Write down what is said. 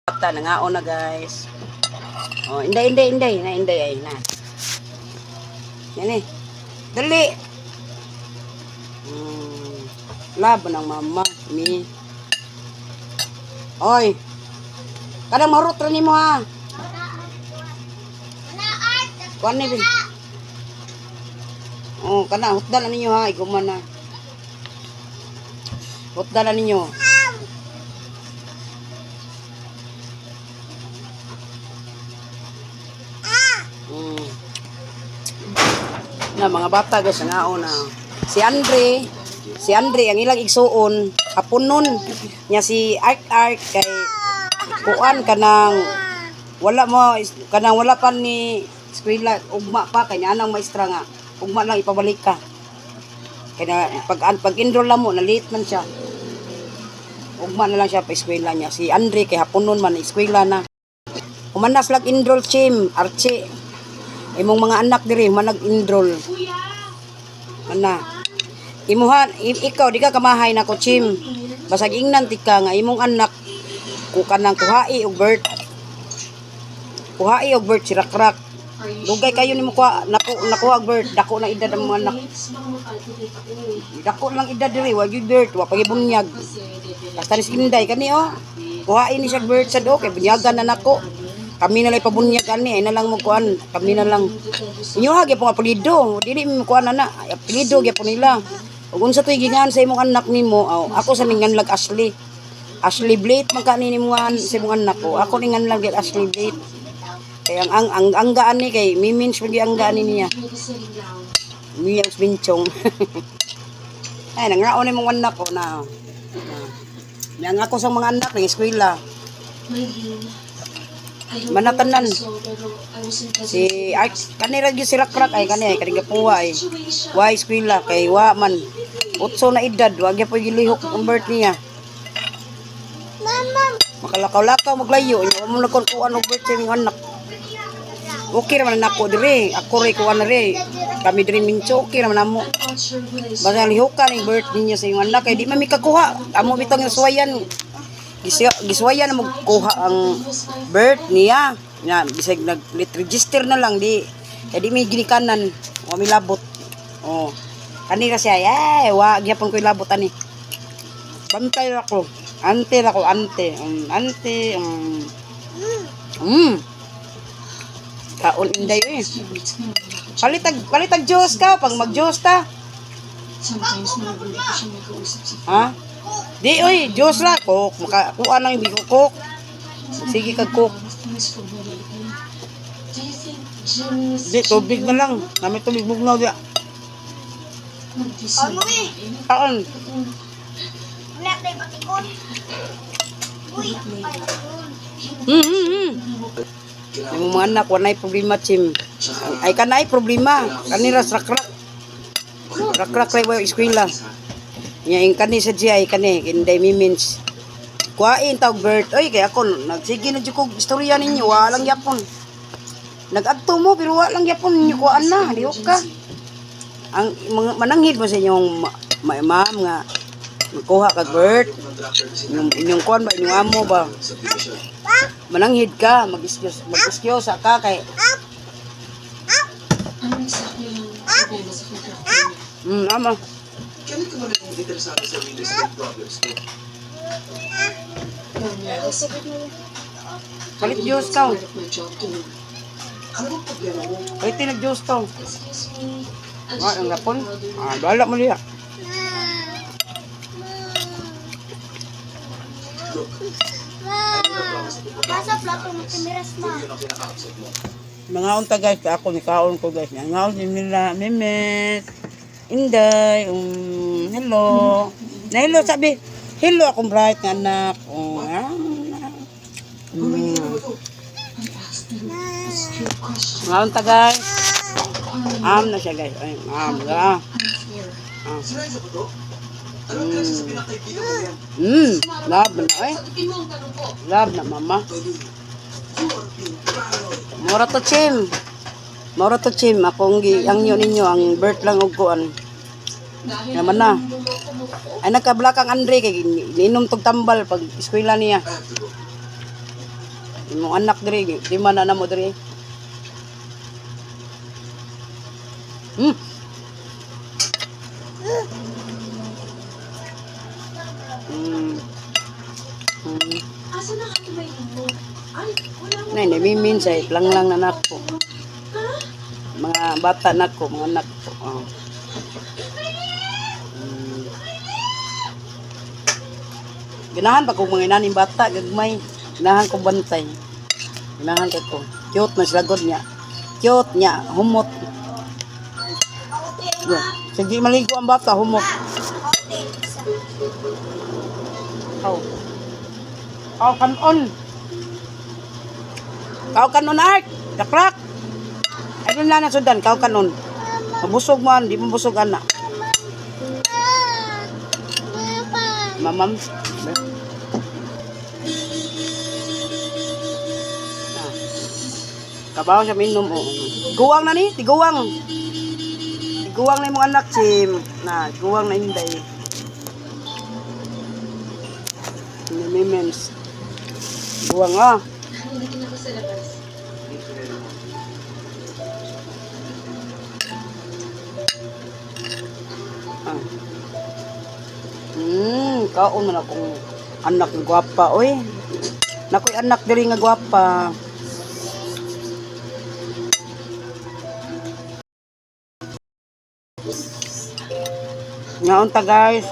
Bata nangaon na guys. Oh, inday ay na. Yan eh. Dali. Labo ng mama mi. Oy. Kadang marut ra nimo ha. Kuan ni. Oh, kana hutdan ninyo ha, iguman na. Hutdan ninyo. Na mga bata guys nga una. Si Andre ang ilang igsuon hapon nun nya si Ark kay kuan kanang wala pa ni eskwela ugma pa kay anang maestra nga ugma lang ipabalik ka. Kaya pag enroll lang mo na late man siya. Ugma na lang siya pa eskwela niya. Si Andre kay hapon nun man eskwela na. Humanas lag enroll chim Archie. Imong mga anak diri man nag-enroll. Ana. Imuhan ikaw di ka kamahay na ko chim. Basag ingnan tika nga imong anak ku kanang kuhai og birth. Kuhai og birth si Rakrak. Dugay kayo nimo kuha nakuha og birth dako na edad ang mga anak. Dako lang edad diri wa gyud birth wa pagibunyag. Basta ni Inday kani oh. Kuhain ni siya birth sa do kay bunyagan na nako. Kami na lang pabunyag ani ay na lang mo kuan kami na lang inyo ha gyapon apelyido dili mo kuan na apelyido gyapon nila ug unsa toy gingan sa imong anak nimo ako sa ningan lag Ashley Blade man kanini mo sa imong anak ko ako ningan lag Ashley Blade kay ang anggaan ni kay mimins pagi anggaan ni niya miyang binchong ay nangraon ni mong anak ko na yang ako sa mga anak ng eskwela manatanan si kanira gyud si Rakrak ay kani gapuwa ay wa eskwela kay wa man utso na edad wa gyud gilihok ang birth niya mama makalakaw-lakaw maglayo nya mo nagkon kuan og birth sa imong anak okay ra man nako diri ako ray kuan na ray kami diri mincho okay ra man namo basta lihokan ang birth niya sa imong anak kay di man mi kakuha amo bitong suwayan giswayan na magkuha ang birth niya na bisag nag-register na lang di kaya di may ginikanan wa may labot oh kanira siya ay wa gyapon ko labot ani bantay ako ante kaon inday eh palitag Diyos ka pag mag-Diyos ta ha di oy Diyos ra kok makakuha nang hindi ko kok sige kag kok di tubig na lang namin tubig bugnaw dia kaon unak day patikon uy yung mga anak wanay problema chim ay kanay problema kanira Rakrak ray wa eskwela nya ing kani sa GI kani inday mimins kuhain tawag birth oy kay ako nagsige na jud kog istorya ninyo walang yapon nagadto mo pero walang yapon ninyo kuan na diok ka ang mananghid mo sa inyong ma'am nga kuha kag birth inyong kuan ba inyong amo ba mananghid ka mag-iskyosa ka kay ama Kailan ka mo naging interesado sa real estate problems mo? Palit Diyos ka. Ano bang problema mo? Palit nag-Diyos ka. Ang lapon. Bala mo liya. Nasa plato mo timiras na. Mga unta guys, ako ni kaon ko guys. Nga din nila Memes. Inday, hello. Na hello sabi. Hello akong bright nga anak. Ngayon ta guys. Na siya guys. Ay, ga. Love na ay. Love na mama. Mora to chim. Akong ang yun ninyo ang birth lang og kuan. Naman na. Ay nagkablakang Andre kay niinom tog tambal pag eskwela niya. Imong anak diri, di man na mo diri. Hmm. Hmm. Hmm. Asa na ka ba mo? Ay, wala mo. Nay, namimin sa lang na nako. Mga bata nako, mga anak ko. Oh. Hmm. Ganahan pa kong mga inaning bata, gagmay. Ganahan ko bantay. Ganahan ko. Cute na sila god niya. Cute niya, humot. Yeah. Sige maligo ang bata, humot. Aw. Aw kanon. Kau kanon art. Kakrak. Ayun na nasudan, kau kanon. Mabusog man, di mo busog anak. Mamam. Kabaw siya minom o. Guwang na ni, tiguwang. Tiguwang na yung anak si na, guwang na inday. Mimens. Guwang ah. Hindi ka na ba sa labas? Ah. Kaon man akong anak nga gwapa oy. Nakoy anak diri nga gwapa. Ngaon ta guys.